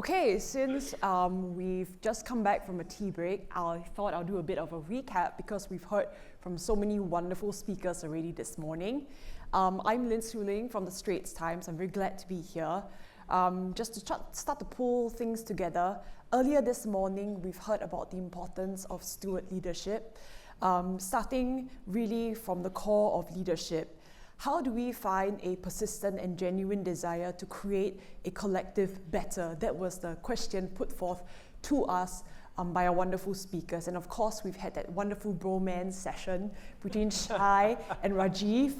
Okay, since we've just come back from a tea break, I thought I'll do a bit of a recap because we've heard from so many wonderful speakers already this morning. I'm Lin Suling from the Straits Times. I'm very glad to be here. Just to start to pull things together, earlier this morning we've heard about the importance of steward leadership, starting really from the core of leadership. How do we find a persistent and genuine desire to create a collective better? That was the question put forth to us by our wonderful speakers. And of course, we've had that wonderful bromance session between Shai and Rajiv,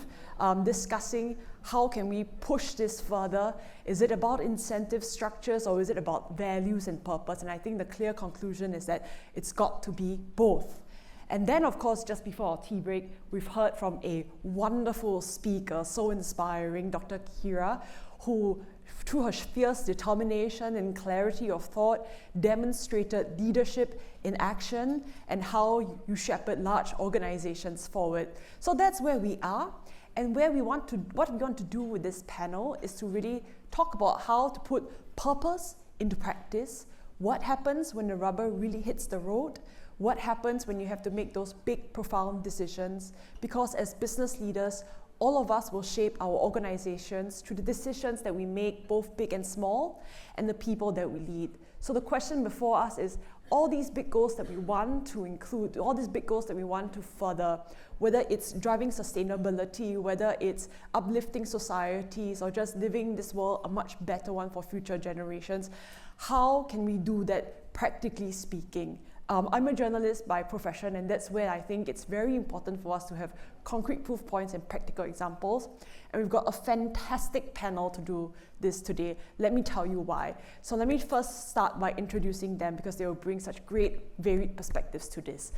discussing how can we push this further? Is it about incentive structures or is it about values and purpose? And I think the clear conclusion is that it's got to be both. And then, of course, just before our tea break, we've heard from a wonderful speaker, so inspiring, Dr. Kira, who, through her fierce determination and clarity of thought, demonstrated leadership in action and how you shepherd large organizations forward. So that's where we are. And what we want to do with this panel is to really talk about how to put purpose into practice. What happens when the rubber really hits the road? What happens when you have to make those big, profound decisions? Because as business leaders, all of us will shape our organizations through the decisions that we make, both big and small, and the people that we lead. So the question before us is, all these big goals that we want to include, all these big goals that we want to further, whether it's driving sustainability, whether it's uplifting societies, or just living this world a much better one for future generations, how can we do that practically speaking? I'm a journalist by profession, and that's where I think it's very important for us to have concrete proof points and practical examples. And we've got a fantastic panel to do this today. Let me tell you why. So let me first start by introducing them because they will bring such great, varied perspectives to this.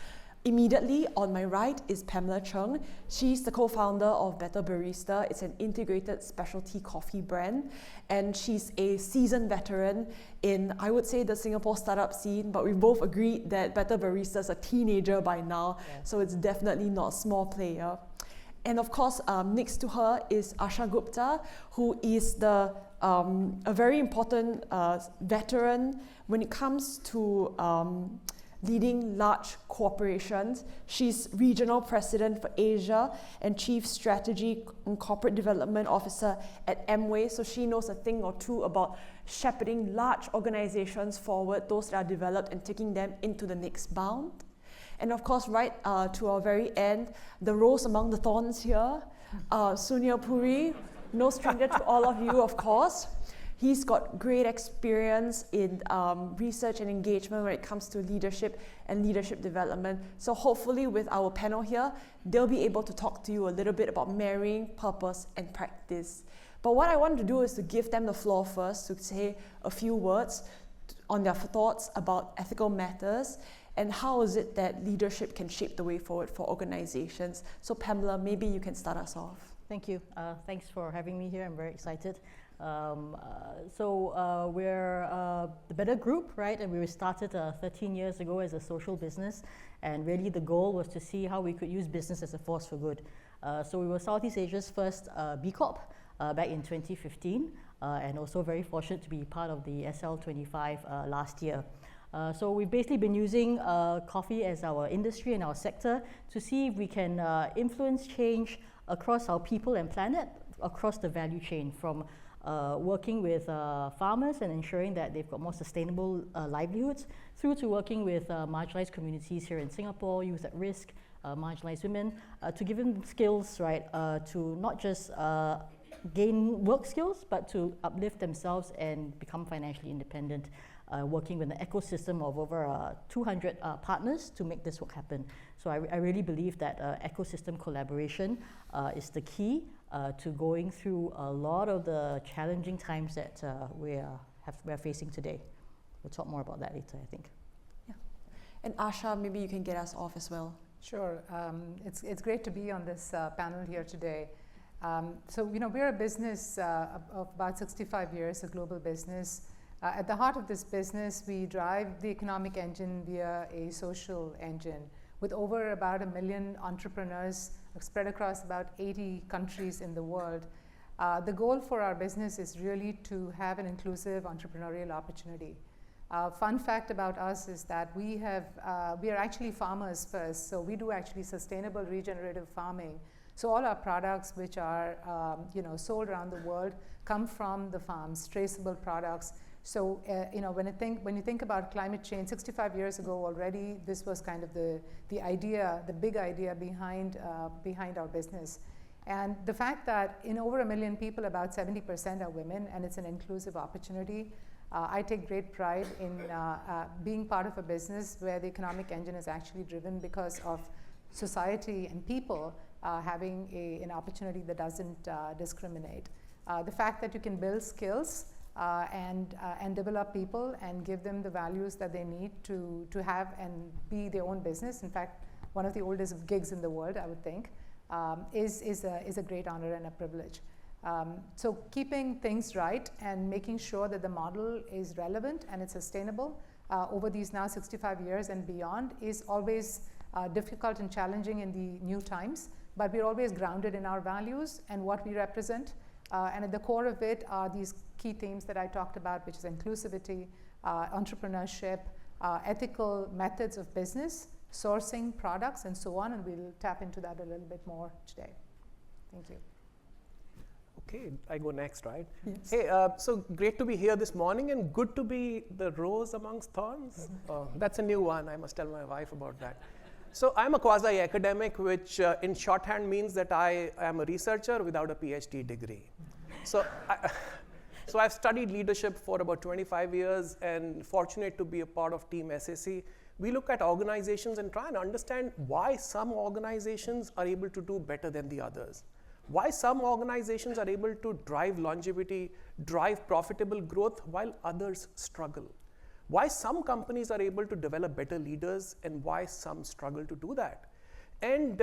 Immediately on my right is Pamela Chng. She's the co-founder of Bettr Barista. It's an integrated specialty coffee brand. And she's a seasoned veteran in, I would say, the Singapore startup scene, but we've both agreed that Bettr Barista is a teenager by now, so it's definitely not a small player. And of course, next to her is Asha Gupta, who is a very important veteran when it comes to leading large corporations. She's Regional President for Asia and Chief Strategy and Corporate Development Officer at Amway, so she knows a thing or two about shepherding large organizations forward, those that are developed, and taking them into the next bound. And of course, right to our very end, the rose among the thorns here, Sunil Puri, no stranger to all of you, of course. He's got great experience in research and engagement when it comes to leadership and leadership development. So hopefully with our panel here, they'll be able to talk to you a little bit about marrying purpose and practice. But what I want to do is to give them the floor first to say a few words on their thoughts about ethical matters and how is it that leadership can shape the way forward for organizations. So Pamela, maybe you can start us off. Thank you. Thanks for having me here. I'm very excited. We're the Bettr Group, right? And we were started 13 years ago as a social business. And really the goal was to see how we could use business as a force for good. So we were Southeast Asia's first B Corp back in 2015, and also very fortunate to be part of the SL25 last year. So we've basically been using coffee as our industry and our sector to see if we can influence change across our people and planet, across the value chain, from working with farmers and ensuring that they've got more sustainable livelihoods, through to working with marginalized communities here in Singapore, youth at risk, marginalized women, to give them skills, right, to not just gain work skills, but to uplift themselves and become financially independent, working with an ecosystem of over 200 partners to make this work happen. So I really believe that ecosystem collaboration is the key to going through a lot of the challenging times that we're facing today. We'll talk more about that later, I think. Yeah. And Asha, maybe you can get us off as well. Sure. It's great to be on this panel here today. So, we're a business of about 65 years, a global business. At the heart of this business, we drive the economic engine via a social engine with over about 1 million entrepreneurs spread across about 80 countries in the world. The goal for our business is really to have an inclusive entrepreneurial opportunity. Fun fact about us is that we are actually farmers first, so we do actually sustainable regenerative farming. So all our products which are sold around the world come from the farms, traceable products. So when you think about climate change, 65 years ago already, this was kind of the idea, the big idea behind our business. And the fact that in over 1 million people, about 70% are women, and it's an inclusive opportunity. I take great pride in being part of a business where the economic engine is actually driven because of society and people having an opportunity that doesn't discriminate. The fact that you can build skills and develop people and give them the values that they need to have and be their own business. In fact, one of the oldest gigs in the world, I would think, is a great honor and a privilege. So keeping things right and making sure that the model is relevant and it's sustainable over these now 65 years and beyond is always difficult and challenging in the new times, but we're always grounded in our values and what we represent. And at the core of it are these key themes that I talked about, which is inclusivity, entrepreneurship, ethical methods of business, sourcing products, and so on, and we'll tap into that a little bit more today. Thank you. Okay, I go next, right? Yes. Hey, so great to be here this morning, and good to be the rose amongst thorns. That's a new one. I must tell my wife about that. So I'm a quasi-academic, which in shorthand means that I am a researcher without a PhD degree. So I've studied leadership for about 25 years and fortunate to be a part of Team SAC. We look at organizations and try and understand why some organizations are able to do better than the others. Why some organizations are able to drive longevity, drive profitable growth while others struggle. Why some companies are able to develop better leaders and why some struggle to do that. And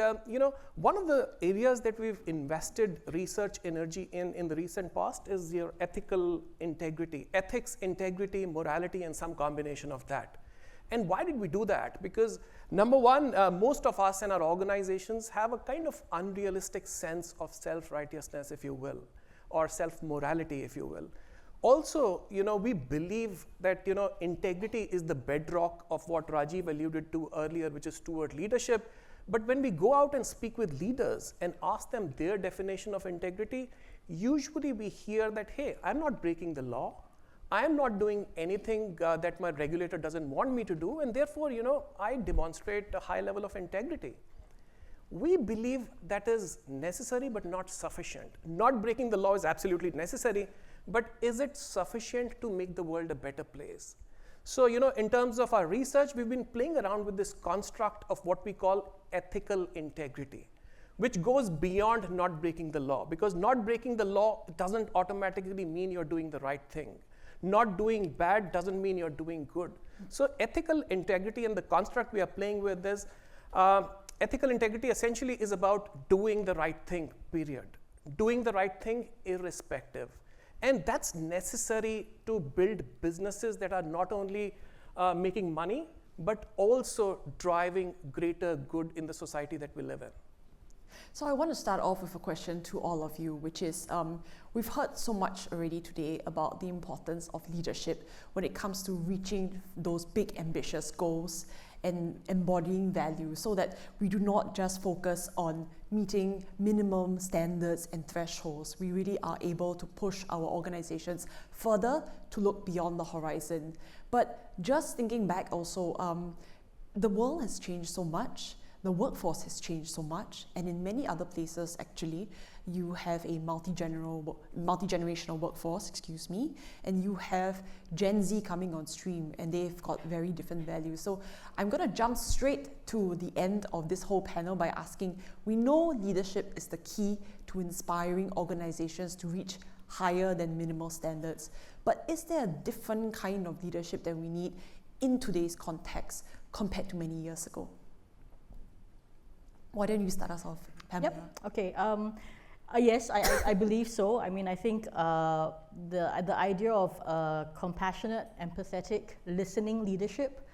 one of the areas that we've invested research energy in the recent past is your ethical integrity, ethics, integrity, morality, and some combination of that. And why did we do that? Because number one, most of us and our organizations have a kind of unrealistic sense of self-righteousness, if you will, or self-morality, if you will. Also, we believe that, integrity is the bedrock of what Rajiv alluded to earlier, which is steward leadership. But when we go out and speak with leaders and ask them their definition of integrity, usually we hear that, hey, I'm not breaking the law. I am not doing anything that my regulator doesn't want me to do, and therefore, I demonstrate a high level of integrity. We believe that is necessary but not sufficient. Not breaking the law is absolutely necessary, but is it sufficient to make the world a better place? So, in terms of our research, we've been playing around with this construct of what we call ethical integrity, which goes beyond not breaking the law, because not breaking the law doesn't automatically mean you're doing the right thing. Not doing bad doesn't mean you're doing good. So ethical integrity and the construct we are playing with is, ethical integrity essentially is about doing the right thing, period. Doing the right thing irrespective. And that's necessary to build businesses that are not only making money, but also driving greater good in the society that we live in. So I want to start off with a question to all of you, which is, we've heard so much already today about the importance of leadership when it comes to reaching those big ambitious goals and embodying value, so that we do not just focus on meeting minimum standards and thresholds. We really are able to push our organizations further to look beyond the horizon. But just thinking back also, the world has changed so much. The workforce has changed so much, and in many other places, actually, you have a multi-generational workforce, and you have Gen Z coming on stream, and they've got very different values. So I'm going to jump straight to the end of this whole panel by asking, we know leadership is the key to inspiring organizations to reach higher than minimal standards, but is there a different kind of leadership that we need in today's context compared to many years ago? Why don't you start us off, Pamela? Yep. Okay. Yes, I believe so. I mean, I think the idea of compassionate, empathetic, listening leadership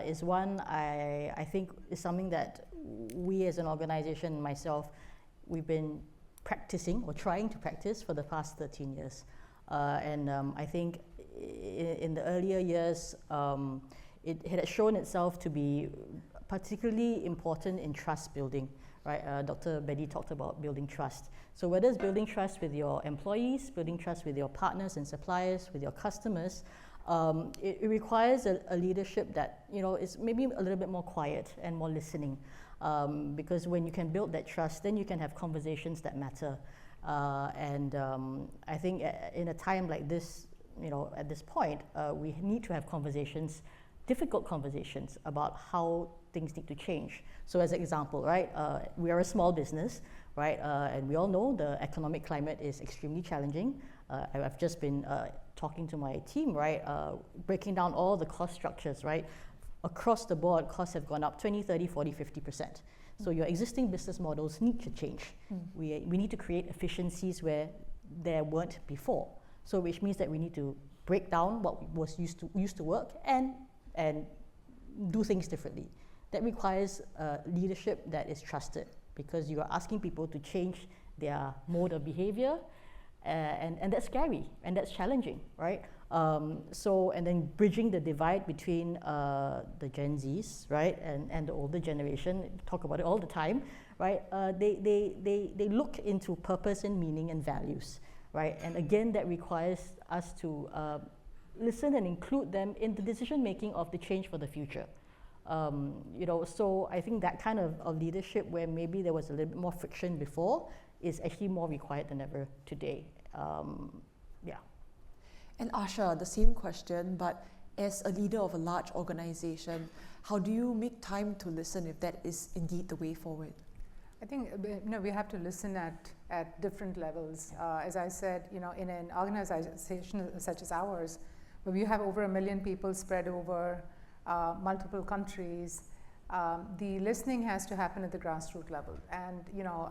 is one I think is something that we as an organization, myself, we've been practicing or trying to practice for the past 13 years. I think in the earlier years, it had shown itself to be particularly important in trust building, right? Dr. Bettr talked about building trust. So whether it's building trust with your employees, building trust with your partners and suppliers, with your customers, it requires a leadership that, you know, is maybe a little bit more quiet and more listening. Because when you can build that trust, then you can have conversations that matter. I think in a time like this, you know, at this point, we need to have conversations, difficult conversations about how things need to change. So as an example, right, we are a small business, right, and we all know the economic climate is extremely challenging. I've just been talking to my team, right, breaking down all the cost structures, right. Across the board, costs have gone up 20, 30, 40, 50%. So your existing business models need to change. We need to create efficiencies where there weren't before. So which means that we need to break down what was used to work and do things differently. That requires leadership that is trusted, because you are asking people to change their mode of behavior, and that's scary and that's challenging, right? And then bridging the divide between the Gen Zs, right, and the older generation, talk about it all the time, right? They look into purpose and meaning and values, right? And again, that requires us to listen and include them in the decision making of the change for the future. You know, so I think that kind of leadership, where maybe there was a little bit more friction before, is actually more required than ever today. Yeah. And Asha, the same question, but as a leader of a large organization, how do you make time to listen if that is indeed the way forward? I think, you know, we have to listen at different levels. As I said, you know, in an organization such as ours, where we have over 1 million people spread over multiple countries, the listening has to happen at the grassroots level. And, you know,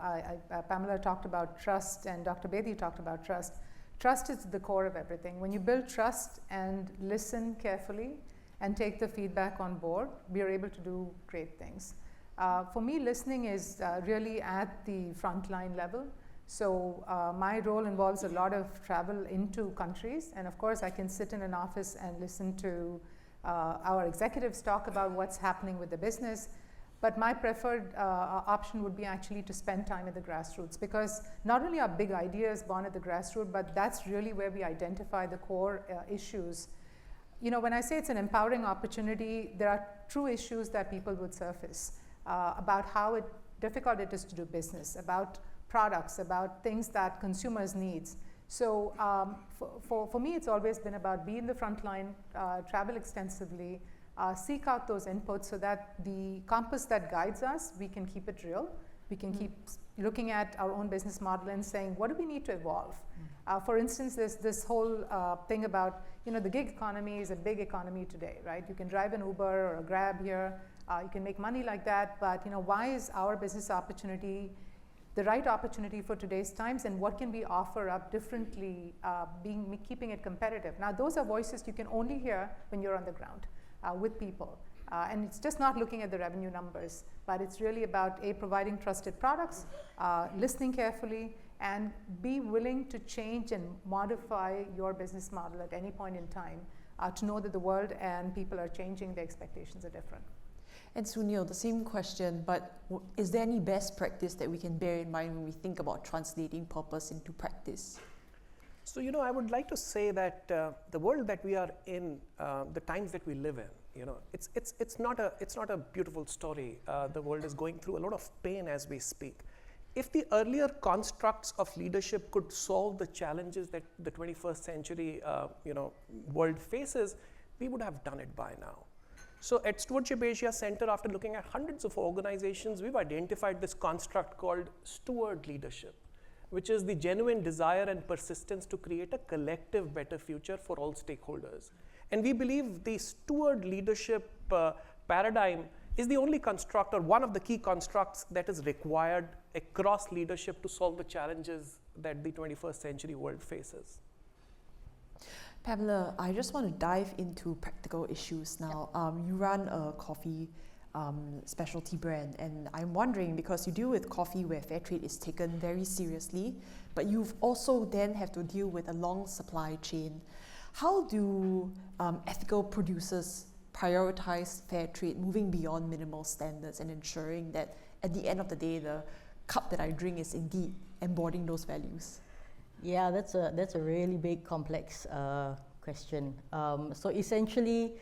Pamela talked about trust, and Dr. Bettr talked about trust. Trust is the core of everything. When you build trust and listen carefully and take the feedback on board, we are able to do great things. For me, listening is really at the frontline level. So my role involves a lot of travel into countries. And of course, I can sit in an office and listen to our executives talk about what's happening with the business. But my preferred option would be actually to spend time at the grassroots, because not only are big ideas born at the grassroots, but that's really where we identify the core issues. You know, when I say it's an empowering opportunity, there are true issues that people would surface about how difficult it is to do business, about products, about things that consumers need. So for me, it's always been about be in the front line, travel extensively, seek out those inputs so that the compass that guides us, we can keep it real. We can keep looking at our own business model and saying, what do we need to evolve? For instance, there's this whole thing about, you know, the gig economy is a big economy today, right? You can drive an Uber or a Grab here. You can make money like that. But, you know, why is our business opportunity the right opportunity for today's times, and what can we offer up differently, keeping it competitive? Now, those are voices you can only hear when you're on the ground with people. And it's just not looking at the revenue numbers, but it's really about providing trusted products, listening carefully, and be willing to change and modify your business model at any point in time to know that the world and people are changing, the expectations are different. And Sunil, the same question, but is there any best practice that we can bear in mind when we think about translating purpose into practice? So, you know, I would like to say that the world that we are in, the times that we live in, you know, it's not a beautiful story. The world is going through a lot of pain as we speak. If the earlier constructs of leadership could solve the challenges that the 21st century, world faces, we would have done it by now. So at Stewardship Asia Centre, after looking at hundreds of organizations, we've identified this construct called steward leadership, which is the genuine desire and persistence to create a collective better future for all stakeholders. And we believe the steward leadership paradigm is the only construct, or one of the key constructs, that is required across leadership to solve the challenges that the 21st century world faces. Pamela, I just want to dive into practical issues now. You run a coffee specialty brand. And I'm wondering, because you deal with coffee where fair trade is taken very seriously, but you've also then have to deal with a long supply chain. How do ethical producers prioritize fair trade, moving beyond minimal standards and ensuring that at the end of the day, the cup that I drink is indeed embodying those values? Yeah, that's a really big, complex question. So essentially,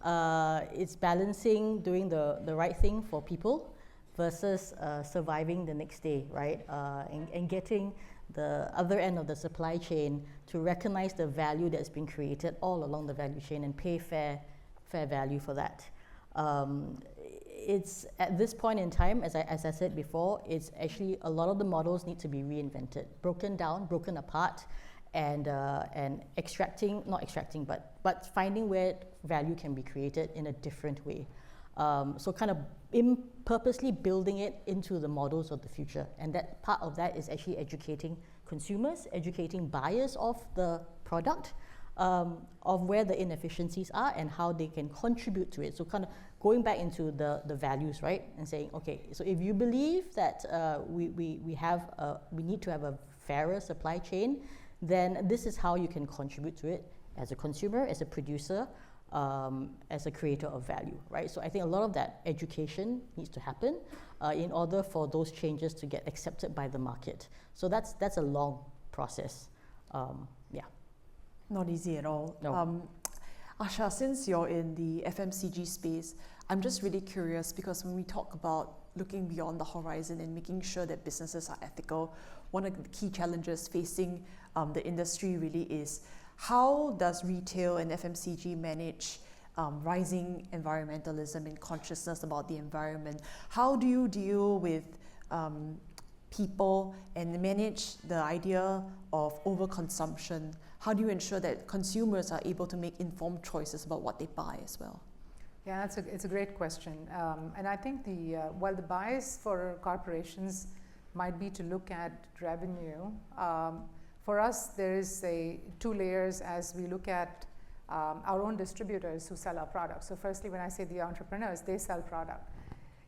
it's balancing doing the right thing for people versus surviving the next day, right? And getting the other end of the supply chain to recognize the value that's been created all along the value chain and pay fair value for that. It's at this point in time, as I said before, it's actually a lot of the models need to be reinvented, broken down, broken apart, and but finding where value can be created in a different way. So kind of purposely building it into the models of the future. And that part of that is actually educating consumers, educating buyers of the product, of where the inefficiencies are and how they can contribute to it. So kind of going back into the values, right? And saying, okay, so if you believe that we need to have a fairer supply chain, then this is how you can contribute to it as a consumer, as a producer, as a creator of value, right? So I think a lot of that education needs to happen in order for those changes to get accepted by the market. So that's a long process. Yeah. Not easy at all. No. Asha, since you're in the FMCG space, I'm just really curious, because when we talk about looking beyond the horizon and making sure that businesses are ethical, one of the key challenges facing the industry really is, how does retail and FMCG manage rising environmentalism and consciousness about the environment? How do you deal with people and manage the idea of overconsumption? How do you ensure that consumers are able to make informed choices about what they buy as well? Yeah, it's a great question. And I think while the bias for corporations might be to look at revenue, for us there is two layers as we look at our own distributors who sell our products. So firstly, when I say the entrepreneurs, they sell product.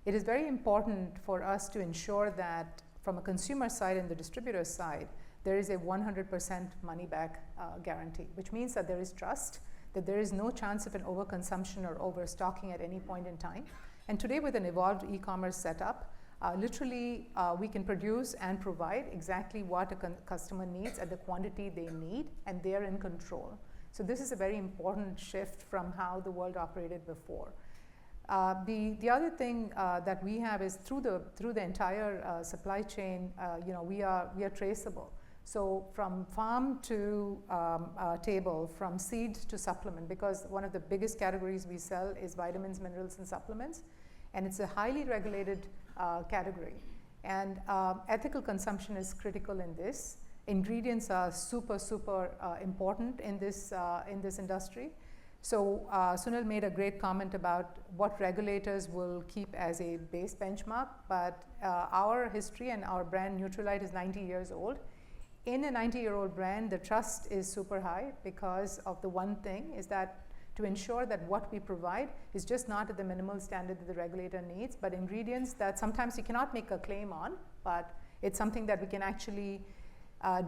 It is very important for us to ensure that from a consumer side and the distributor side, there is a 100% money back guarantee, which means that there is trust, that there is no chance of an overconsumption or overstocking at any point in time. And today, with an evolved e-commerce setup, literally we can produce and provide exactly what a customer needs at the quantity they need, and they're in control. So this is a very important shift from how the world operated before. The other thing that we have is through the entire supply chain, we are traceable. So from farm to table, from seed to supplement, because one of the biggest categories we sell is vitamins, minerals, and supplements, and it's a highly regulated category. And ethical consumption is critical in this. Ingredients are super important in this industry. So Sunil made a great comment about what regulators will keep as a base benchmark, but our history and our brand Nutrilite is 90 years old. In a 90-year-old brand, the trust is super high because of the one thing is that to ensure that what we provide is just not at the minimal standard that the regulator needs, but ingredients that sometimes you cannot make a claim on, but it's something that we can actually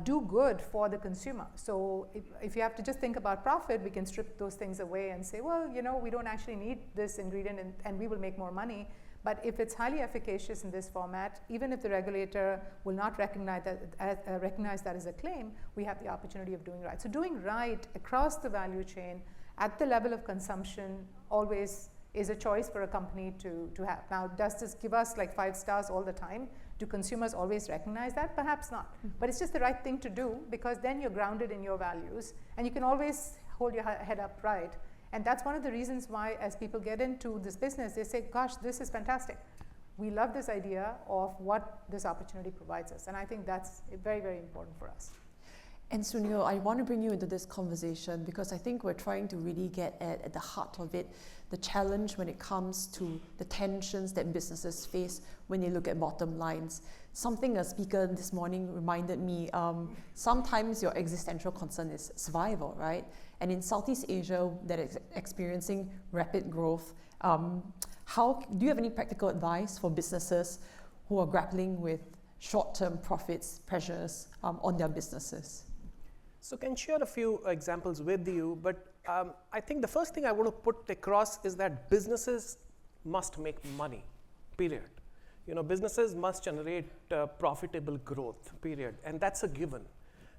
do good for the consumer. So if you have to just think about profit, we can strip those things away and say, well, we don't actually need this ingredient and we will make more money. But if it's highly efficacious in this format, even if the regulator will not recognize that as a claim, we have the opportunity of doing right. So doing right across the value chain at the level of consumption always is a choice for a company to have. Now, does this give us like 5 stars all the time? Do consumers always recognize that? Perhaps not. But it's just the right thing to do, because then you're grounded in your values and you can always hold your head up right. And that's one of the reasons why, as people get into this business, they say, gosh, this is fantastic. We love this idea of what this opportunity provides us. And I think that's very, very important for us. And Sunil, I want to bring you into this conversation because I think we're trying to really get at the heart of it, the challenge when it comes to the tensions that businesses face when they look at bottom lines. Something a speaker this morning reminded me, sometimes your existential concern is survival, right? And in Southeast Asia that is experiencing rapid growth, do you have any practical advice for businesses who are grappling with short-term profits pressures on their businesses? So can share a few examples with you, but I think the first thing I want to put across is that businesses must make money, period. Businesses must generate profitable growth, period, and that's a given.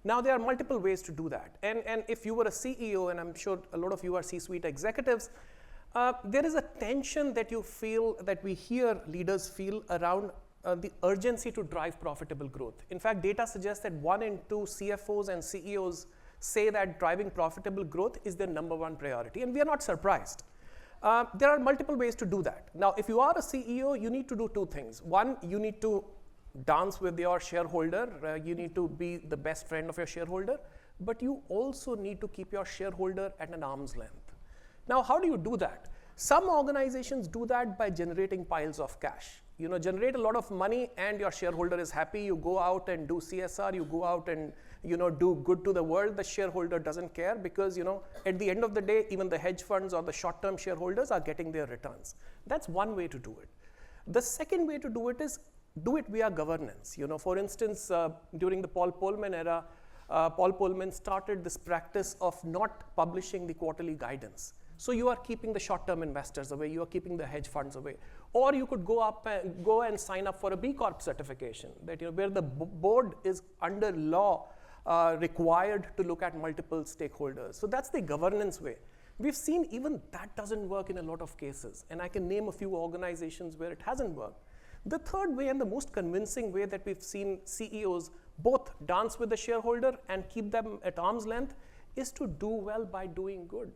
Now, there are multiple ways to do that, and if you were a CEO, and I'm sure a lot of you are C-suite executives, there is a tension that you feel, that we hear leaders feel around the urgency to drive profitable growth. In fact, data suggests that 1 in 2 CFOs and CEOs say that driving profitable growth is their number one priority, and we are not surprised. There are multiple ways to do that. Now, if you are a CEO, you need to do 2 things. One, you need to dance with your shareholder. You need to be the best friend of your shareholder, but you also need to keep your shareholder at an arm's length. Now, how do you do that? Some organizations do that by generating piles of cash. Generate a lot of money and your shareholder is happy. You go out and do CSR, you go out and do good to the world. The shareholder doesn't care because at the end of the day, even the hedge funds or the short-term shareholders are getting their returns. That's one way to do it. The second way to do it is do it via governance. For instance, during the Paul Polman era, Paul Polman started this practice of not publishing the quarterly guidance. So you are keeping the short-term investors away, you are keeping the hedge funds away. Or you could go and sign up for a B Corp certification, that where the board is under law required to look at multiple stakeholders. So that's the governance way. We've seen even that doesn't work in a lot of cases, and I can name a few organizations where it hasn't worked. The third way and the most convincing way that we've seen CEOs both dance with the shareholder and keep them at arm's length is to do well by doing good.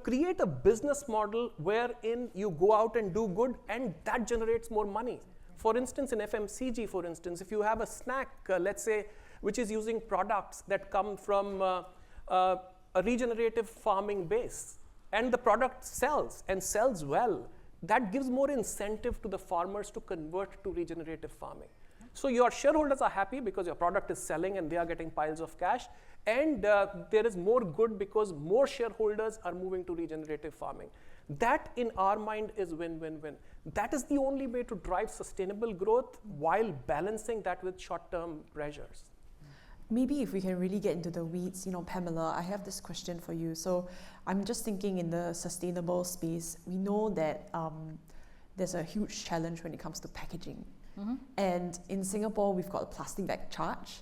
Create a business model wherein you go out and do good and that generates more money. For instance, in FMCG, for instance, if you have a snack, let's say, which is using products that come from a regenerative farming base, and the product sells and sells well, that gives more incentive to the farmers to convert to regenerative farming. So your shareholders are happy because your product is selling and they are getting piles of cash, and there is more good because more shareholders are moving to regenerative farming. That, in our mind, is win-win-win. That is the only way to drive sustainable growth while balancing that with short-term pressures. Maybe if we can really get into the weeds, Pamela, I have this question for you. So I'm just thinking in the sustainable space, we know that there's a huge challenge when it comes to packaging. Mm-hmm. And in Singapore, we've got a plastic bag charge.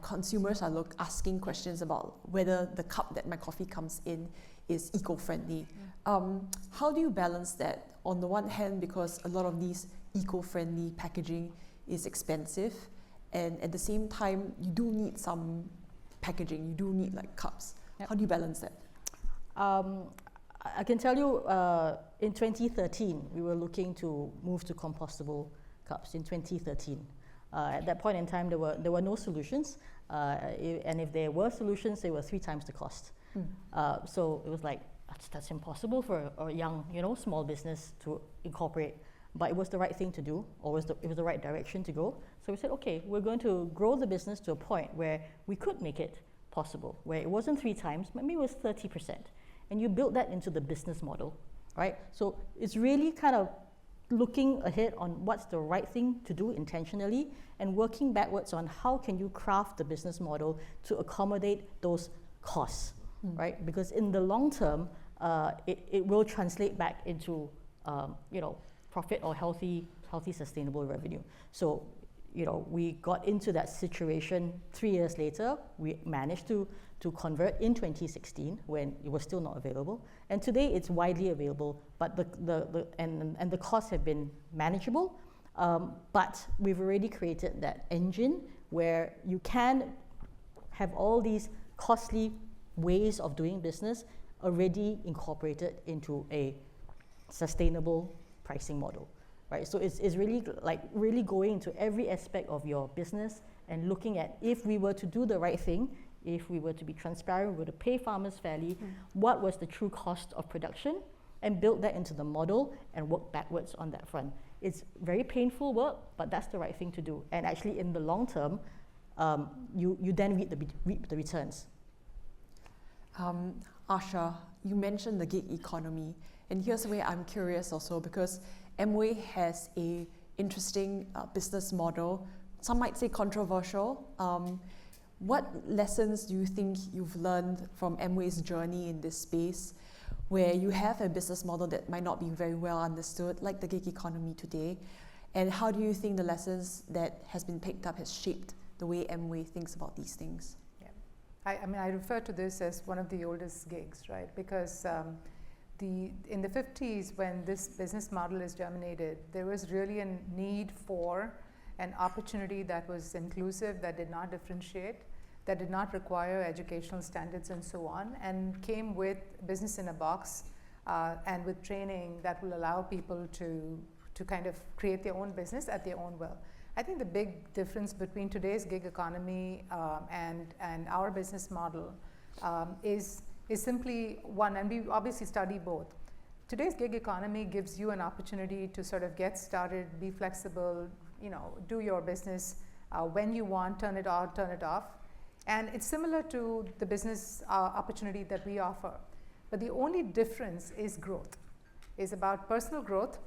Consumers are asking questions about whether the cup that my coffee comes in is eco-friendly. How do you balance that? On the one hand, because a lot of these eco-friendly packaging is expensive, and at the same time, you do need some packaging, you do need cups. Yep. How do you balance that? I can tell you, in 2013, we were looking to move to compostable cups in 2013. At that point in time, there were no solutions, and if there were solutions, they were 3 times the cost. So it was that's impossible for a young, small business to incorporate. But it was the right thing to do, or it was the right direction to go. So we said, okay, we're going to grow the business to a point where we could make it possible, where it wasn't 3 times, maybe it was 30%. And you build that into the business model, right? So it's really kind of looking ahead on what's the right thing to do intentionally and working backwards on how can you craft the business model to accommodate those costs, right? Because in the long term, it will translate back into, profit or healthy sustainable revenue. So, we got into that situation 3 years later. We managed to convert in 2016 when it was still not available, and today it's widely available. But the costs have been manageable. But we've already created that engine where you can have all these costly ways of doing business already incorporated into a sustainable pricing model, right? So it's really going into every aspect of your business and looking at, if we were to do the right thing, if we were to be transparent, we were to pay farmers fairly, what was the true cost of production, and build that into the model and work backwards on that front. It's very painful work, but that's the right thing to do. And actually, in the long term, you then reap the returns. Asha, you mentioned the gig economy, and here's where I'm curious also, because Amway has a interesting business model, some might say controversial. What lessons do you think you've learned from Amway's journey in this space, where you have a business model that might not be very well understood, like the gig economy today? And how do you think the lessons that has been picked up has shaped the way Amway thinks about these things? Yeah. I mean, I refer to this as one of the oldest gigs, right? Because in the 50s, when this business model is germinated, there was really a need for an opportunity that was inclusive, that did not differentiate, that did not require educational standards and so on, and came with business in a box and with training that will allow people to kind of create their own business at their own will. I think the big difference between today's gig economy and our business model is simply one, and we obviously study both. Today's gig economy gives you an opportunity to sort of get started, be flexible, do your business when you want, turn it on, turn it off. And it's similar to the business opportunity that we offer. But the only difference is growth. It's about personal growth,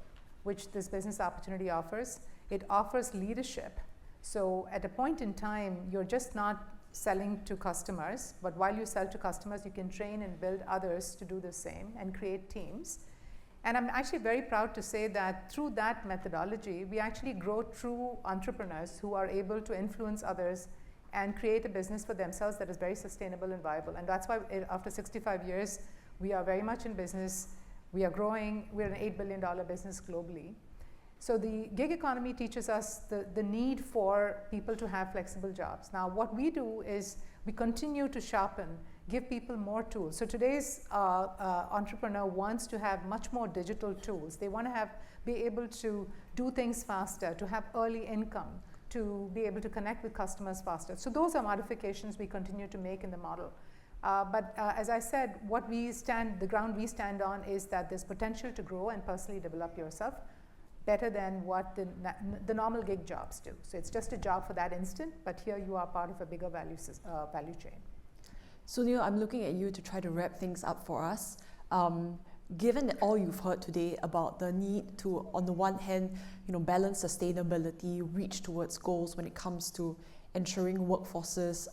which this business opportunity offers. It offers leadership. So at a point in time, you're just not selling to customers, but while you sell to customers, you can train and build others to do the same and create teams. And I'm actually very proud to say that through that methodology, we actually grow true entrepreneurs who are able to influence others and create a business for themselves that is very sustainable and viable. And that's why after 65 years, we are very much in business. We are growing. We're an $8 billion business globally. So the gig economy teaches us the need for people to have flexible jobs. Now, what we do is we continue to sharpen, give people more tools. So today's entrepreneur wants to have much more digital tools. They want to be able to do things faster, to have early income, to be able to connect with customers faster. So those are modifications we continue to make in the model. But as I said, the ground we stand on is that there's potential to grow and personally develop yourself better than what the normal gig jobs do. So it's just a job for that instant, but here you are part of a bigger value chain. Sunil, I'm looking at you to try to wrap things up for us. Given that all you've heard today about the need to, on the one hand, balance sustainability, reach towards goals when it comes to ensuring workforces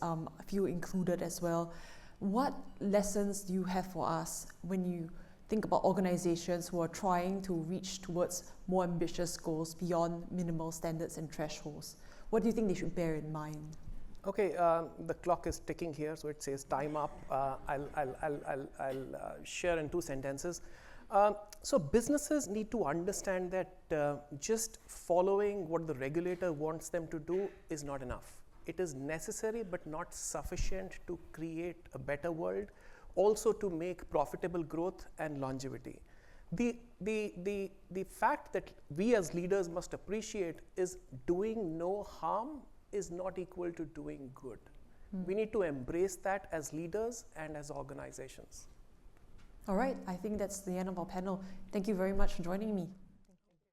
feel included as well, what lessons do you have for us when you think about organizations who are trying to reach towards more ambitious goals beyond minimal standards and thresholds? What do you think they should bear in mind? Okay, the clock is ticking here, so it says time up. I'll share in 2 sentences. So businesses need to understand that just following what the regulator wants them to do is not enough. It is necessary but not sufficient to create a better world, also to make profitable growth and longevity. The fact that we as leaders must appreciate is doing no harm is not equal to doing good. We need to embrace that as leaders and as organizations. All right, I think that's the end of our panel. Thank you very much for joining me.